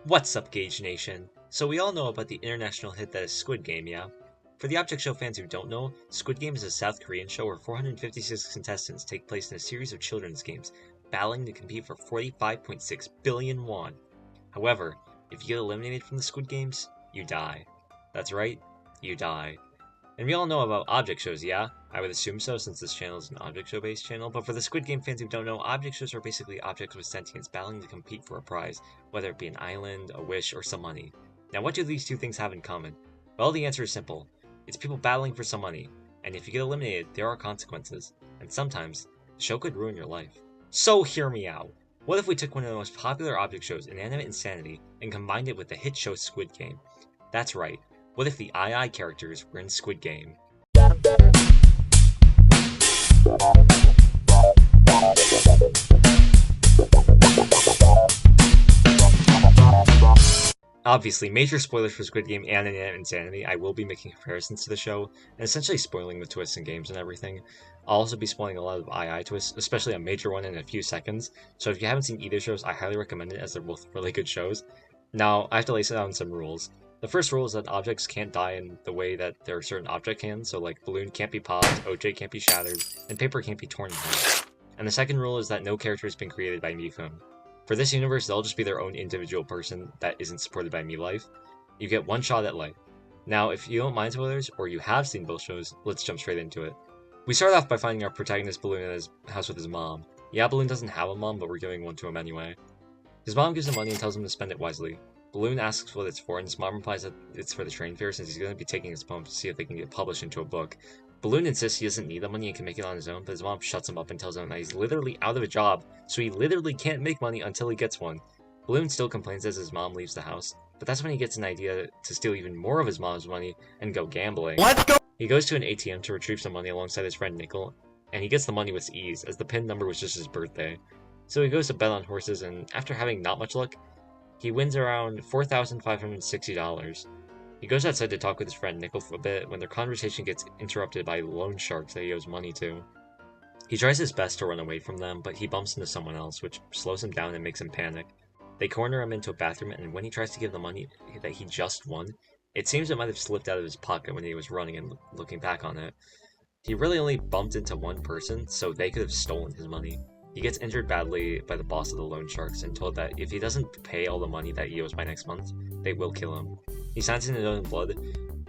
What's up, Gage Nation? So we all know about the international hit that is Squid Game, yeah? For the object show fans who don't know, Squid Game is a South Korean show where 456 contestants take place in a series of children's games, battling to compete for 45.6 billion won. However, if you get eliminated from the Squid Games, you die. That's right, you die. And we all know about object shows, yeah? I would assume so, since this channel is an object show based channel, but for the Squid Game fans who don't know, object shows are basically objects with sentience battling to compete for a prize, whether it be an island, a wish, or some money. Now what do these two things have in common? Well, the answer is simple. It's people battling for some money, and if you get eliminated, there are consequences, and sometimes, the show could ruin your life. So hear me out. What if we took one of the most popular object shows, Inanimate Insanity, and combined it with the hit show Squid Game? That's right. What if the II characters were in Squid Game? Obviously, major spoilers for Squid Game and Inanimate Insanity. I will be making comparisons to the show, and essentially spoiling the twists and games and everything. I'll also be spoiling a lot of II twists, especially a major one in a few seconds, so if you haven't seen either shows, I highly recommend it as they're both really good shows. Now, I have to lay down some rules. The first rule is that objects can't die in the way that there are certain object can, so like balloon can't be popped, OJ can't be shattered, and paper can't be torn in half. And the second rule is that no character has been created by MeFilm. For this universe, they'll just be their own individual person that isn't supported by MeLife. You get one shot at life. Now, if you don't mind spoilers, or you have seen both shows, let's jump straight into it. We start off by finding our protagonist Balloon in his house with his mom. Yeah, Balloon doesn't have a mom, but we're giving one to him anyway. His mom gives him money and tells him to spend it wisely. Balloon asks what it's for, and his mom replies that it's for the train fare since he's going to be taking his poems to see if they can get published into a book. Balloon insists he doesn't need the money and can make it on his own, but his mom shuts him up and tells him that he's literally out of a job, so he literally can't make money until he gets one. Balloon still complains as his mom leaves the house, but that's when he gets an idea to steal even more of his mom's money and go gambling. Let's go! He goes to an ATM to retrieve some money alongside his friend Nickel, and he gets the money with ease, as the PIN number was just his birthday. So he goes to bet on horses, and after having not much luck, he wins around $4,560. He goes outside to talk with his friend Nickel for a bit when their conversation gets interrupted by loan sharks that he owes money to. He tries his best to run away from them, but he bumps into someone else, which slows him down and makes him panic. They corner him into a bathroom, and when he tries to give the money that he just won, it seems it might have slipped out of his pocket when he was running and looking back on it. He really only bumped into one person, so they could have stolen his money. He gets injured badly by the boss of the loan sharks and told that if he doesn't pay all the money that he owes by next month, they will kill him. He signs in his own blood,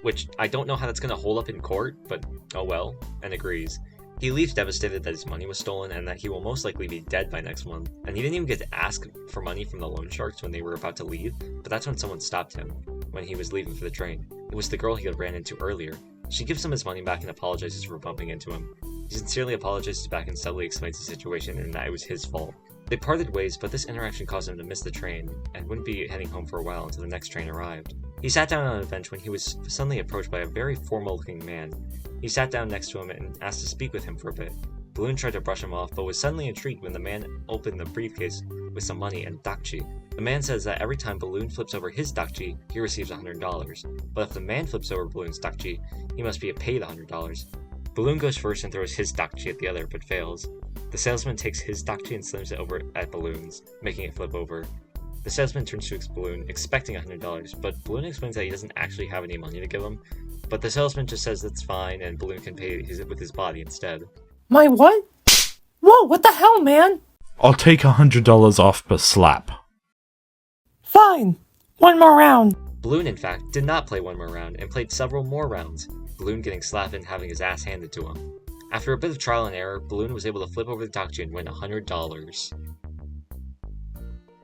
which I don't know how that's going to hold up in court, but oh well, and agrees. He leaves devastated that his money was stolen and that he will most likely be dead by next month, and he didn't even get to ask for money from the loan sharks when they were about to leave, but that's when someone stopped him, when he was leaving for the train. It was the girl he had ran into earlier. She gives him his money back and apologizes for bumping into him. He sincerely apologizes back and subtly explains the situation and that it was his fault. They parted ways, but this interaction caused him to miss the train, and wouldn't be heading home for a while until the next train arrived. He sat down on a bench when he was suddenly approached by a very formal-looking man. He sat down next to him and asked to speak with him for a bit. Balloon tried to brush him off, but was suddenly intrigued when the man opened the briefcase with some money and dakji. The man says that every time Balloon flips over his dakji, he receives $100, but if the man flips over Balloon's dakji, he must be paid $100. Balloon goes first and throws his dakji at the other, but fails. The salesman takes his dakji and slams it over at Balloon's, making it flip over. The salesman turns to Balloon, expecting $100, but Balloon explains that he doesn't actually have any money to give him, but the salesman just says that's fine and Balloon can pay with his body instead. My what? Whoa, what the hell, man? I'll take $100 off per slap. Fine. One more round. Balloon, in fact, did not play one more round and played several more rounds, Balloon getting slapped and having his ass handed to him. After a bit of trial and error, Balloon was able to flip over the dakji and win $100.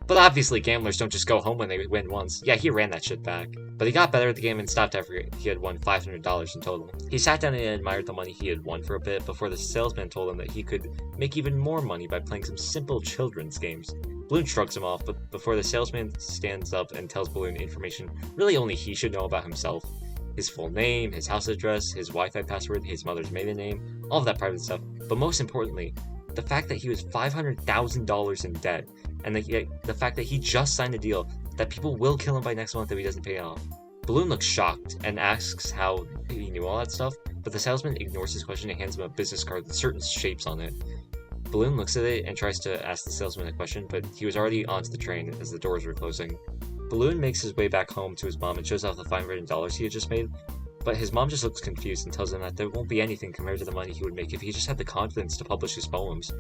But obviously, gamblers don't just go home when they win once. Yeah, he ran that shit back. But he got better at the game and stopped after he had won $500 in total. He sat down and admired the money he had won for a bit before the salesman told him that he could make even more money by playing some simple children's games. Balloon shrugs him off, but before the salesman stands up and tells Balloon information really only he should know about himself. His full name, his house address, his Wi-Fi password, his mother's maiden name, all of that private stuff. But most importantly, the fact that he was $500,000 in debt, and the fact that he just signed a deal that people will kill him by next month if he doesn't pay off. Balloon looks shocked and asks how he knew all that stuff, but the salesman ignores his question and hands him a business card with certain shapes on it. Balloon looks at it and tries to ask the salesman a question, but he was already onto the train as the doors were closing. Balloon makes his way back home to his mom and shows off the $500 he had just made, but his mom just looks confused and tells him that there won't be anything compared to the money he would make if he just had the confidence to publish his poems.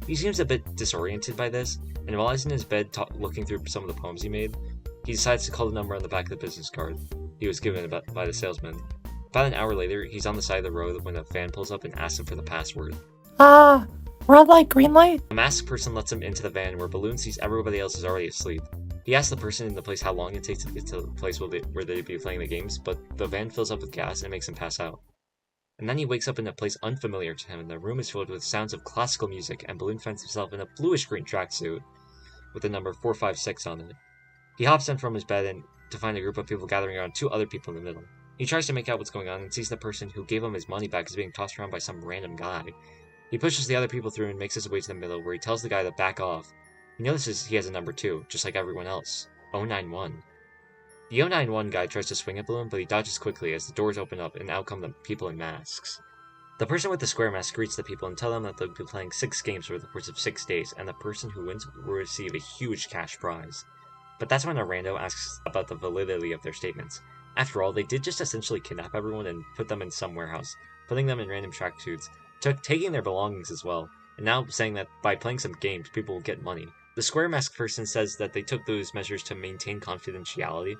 He seems a bit disoriented by this, and while he's in his bed looking through some of the poems he made, he decides to call the number on the back of the business card he was given by the salesman. About an hour later, he's on the side of the road when a fan pulls up and asks him for the password. Red light, green light? The masked person lets him into the van where Balloon sees everybody else is already asleep. He asks the person in the place how long it takes to get to the place where they'd be playing the games, but the van fills up with gas and makes him pass out. And then he wakes up in a place unfamiliar to him, and the room is filled with sounds of classical music, and Balloon finds himself in a bluish-green tracksuit with the number 456 on it. He hops in from his bed and to find a group of people gathering around two other people in the middle. He tries to make out what's going on and sees the person who gave him his money back is being tossed around by some random guy. He pushes the other people through and makes his way to the middle, where he tells the guy to back off. He notices he has a number 2, just like everyone else. 091. The 091 guy tries to swing at Balloon, but he dodges quickly as the doors open up and out come the people in masks. The person with the square mask greets the people and tells them that they'll be playing 6 games over the course of 6 days, and the person who wins will receive a huge cash prize. But that's when a rando asks about the validity of their statements. After all, they did just essentially kidnap everyone and put them in some warehouse, putting them in random tracksuits, taking their belongings as well, and now saying that by playing some games, people will get money. The square mask person says that they took those measures to maintain confidentiality,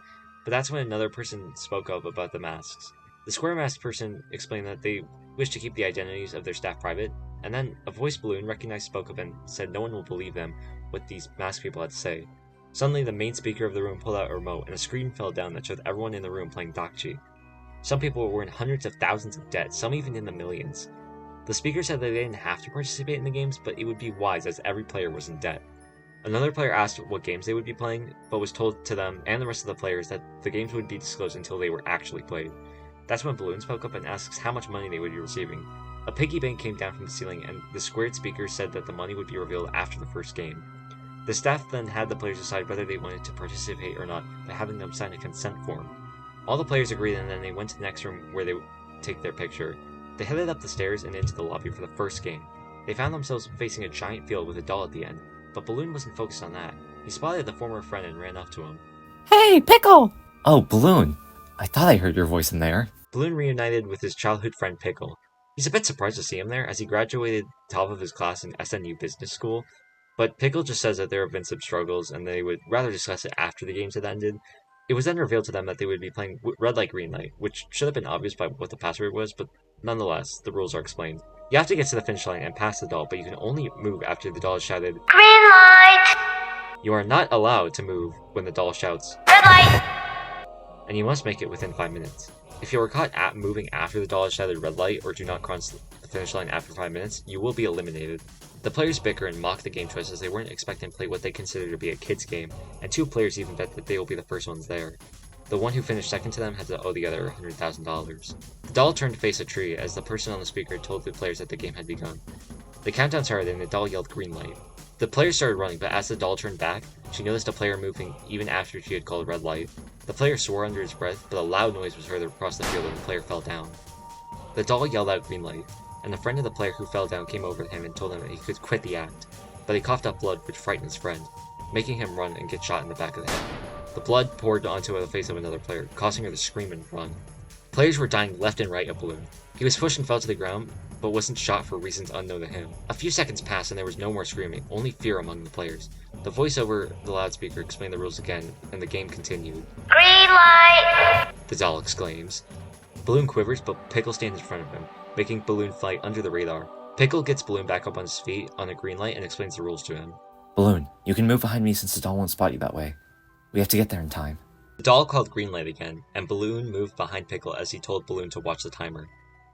but that's when another person spoke up about the masks. The square mask person explained that they wish to keep the identities of their staff private, and then a voice Balloon recognized spoke up and said no one will believe them what these masked people had to say. Suddenly, the main speaker of the room pulled out a remote, and a screen fell down that showed everyone in the room playing Gageachu. Some people were in hundreds of thousands of debt, some even in the millions. The speaker said that they didn't have to participate in the games, but it would be wise as every player was in debt. Another player asked what games they would be playing, but was told to them and the rest of the players that the games would be disclosed until they were actually played. That's when Balloon spoke up and asks how much money they would be receiving. A piggy bank came down from the ceiling, and the squared speaker said that the money would be revealed after the first game. The staff then had the players decide whether they wanted to participate or not by having them sign a consent form. All the players agreed, and then they went to the next room where they would take their picture. They headed up the stairs and into the lobby for the first game. They found themselves facing a giant field with a doll at the end, but Balloon wasn't focused on that. He spotted the former friend and ran up to him. Hey, Pickle! Oh, Balloon! I thought I heard your voice in there. Balloon reunited with his childhood friend Pickle. He's a bit surprised to see him there, as he graduated top of his class in SNU Business School, but Pickle just says that there have been some struggles and they would rather discuss it after the games had ended. It was then revealed to them that they would be playing red light, green light, which should have been obvious by what the password was, but nonetheless, the rules are explained. You have to get to the finish line and pass the doll, but you can only move after the doll has shouted, "Green light!" You are not allowed to move when the doll shouts, "Red light!" And you must make it within 5 minutes. If you are caught moving after the doll has shouted red light or do not cross the finish line after 5 minutes, you will be eliminated. The players bicker and mock the game choice as they weren't expecting to play what they consider to be a kid's game, and 2 players even bet that they will be the first ones there. The one who finished second to them had to owe the other $100,000. The doll turned to face a tree as the person on the speaker told the players that the game had begun. The countdown started and the doll yelled green light. The players started running, but as the doll turned back, she noticed a player moving even after she had called red light. The player swore under his breath, but a loud noise was heard across the field and the player fell down. The doll yelled out green light, and the friend of the player who fell down came over to him and told him that he could quit the act, but he coughed up blood which frightened his friend, making him run and get shot in the back of the head. The blood poured onto the face of another player, causing her to scream and run. Players were dying left and right of Balloon. He was pushed and fell to the ground, but wasn't shot for reasons unknown to him. A few seconds passed and there was no more screaming, only fear among the players. The voice over the loudspeaker explained the rules again, and the game continued. Green light! The doll exclaims. Balloon quivers, but Pickle stands in front of him, making Balloon fly under the radar. Pickle gets Balloon back up on his feet on a green light and explains the rules to him. Balloon, you can move behind me since the doll won't spot you that way. We have to get there in time. The doll called green light again, and Balloon moved behind Pickle as he told Balloon to watch the timer.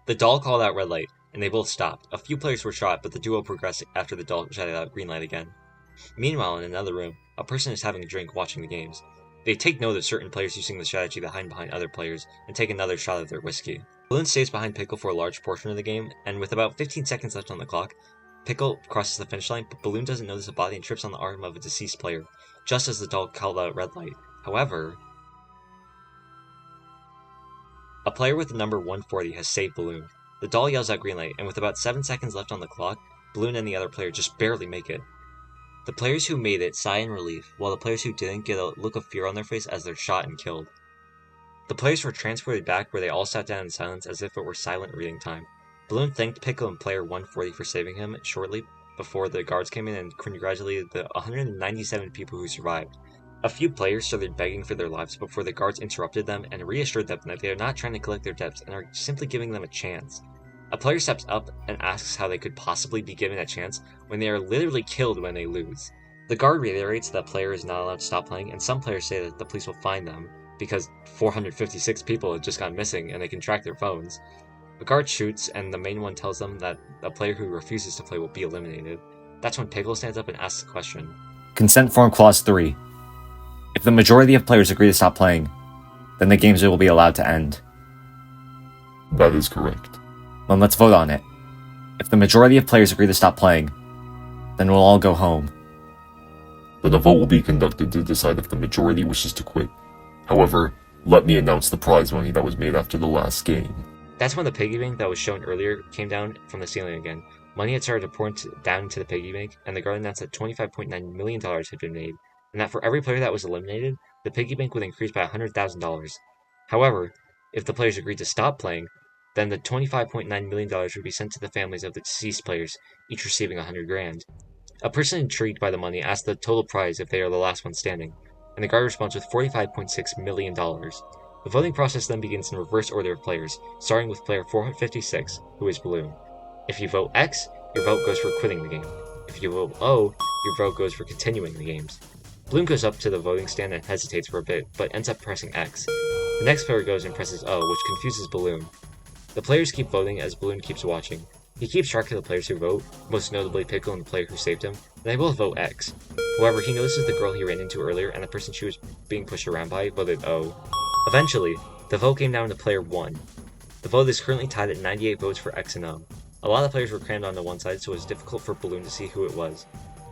The doll called out red light, and they both stopped. A few players were shot, but the duo progressed after the doll shouted out green light again. Meanwhile, in another room, a person is having a drink watching the games. They take note of certain players using the strategy to hide behind other players and take another shot of their whiskey. Balloon stays behind Pickle for a large portion of the game, and with about 15 seconds left on the clock, Pickle crosses the finish line, but Balloon doesn't notice a body and trips on the arm of a deceased player, just as the doll called out red light. However, a player with the number 140 has saved Balloon. The doll yells out green light, and with about 7 seconds left on the clock, Balloon and the other player just barely make it. The players who made it sigh in relief, while the players who didn't get a look of fear on their face as they're shot and killed. The players were transported back where they all sat down in silence as if it were silent reading time. Balloon thanked Pickle and player 140 for saving him shortly before the guards came in and congratulated the 197 people who survived. A few players started begging for their lives before the guards interrupted them and reassured them that they are not trying to collect their debts and are simply giving them a chance. A player steps up and asks how they could possibly be given a chance when they are literally killed when they lose. The guard reiterates that the player is not allowed to stop playing, and some players say that the police will find them, because 456 people have just gone missing and they can track their phones. The guard shoots, and the main one tells them that a player who refuses to play will be eliminated. That's when Pickle stands up and asks a question. Consent Form Clause 3. If the majority of players agree to stop playing, then the games will be allowed to end. That is correct. Then let's vote on it. If the majority of players agree to stop playing, then we'll all go home. Then a vote will be conducted to decide if the majority wishes to quit. However, let me announce the prize money that was made after the last game. That's when the piggy bank that was shown earlier came down from the ceiling again. Money had started to pour down into the piggy bank, and the guard announced that $25.9 million had been made, and that for every player that was eliminated, the piggy bank would increase by $100,000. However, if the players agreed to stop playing, then the $25.9 million would be sent to the families of the deceased players, each receiving $100,000. A person intrigued by the money asked the total prize if they are the last one standing, and the guard responds with $45.6 million. The voting process then begins in reverse order of players, starting with player 456, who is Balloon. If you vote X, your vote goes for quitting the game. If you vote O, your vote goes for continuing the games. Balloon goes up to the voting stand and hesitates for a bit, but ends up pressing X. The next player goes and presses O, which confuses Balloon. The players keep voting as Balloon keeps watching. He keeps track of the players who vote, most notably Pickle and the player who saved him, and they both vote X. However, he notices the girl he ran into earlier and the person she was being pushed around by voted O. Eventually, the vote came down to player 1. The vote is currently tied at 98 votes for X and O. A lot of players were crammed onto one side, so it was difficult for Balloon to see who it was.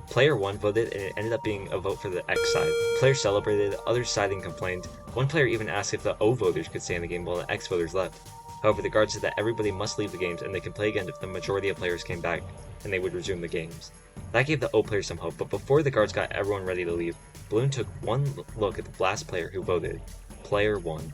Player 1 voted, and it ended up being a vote for the X side. Players celebrated, others sighed and complained. One player even asked if the O voters could stay in the game while the X voters left. However, the guard said that everybody must leave the games and they can play again if the majority of players came back, and they would resume the games. That gave the O players some hope, but before the guards got everyone ready to leave, Balloon took one look at the last player who voted, player 1.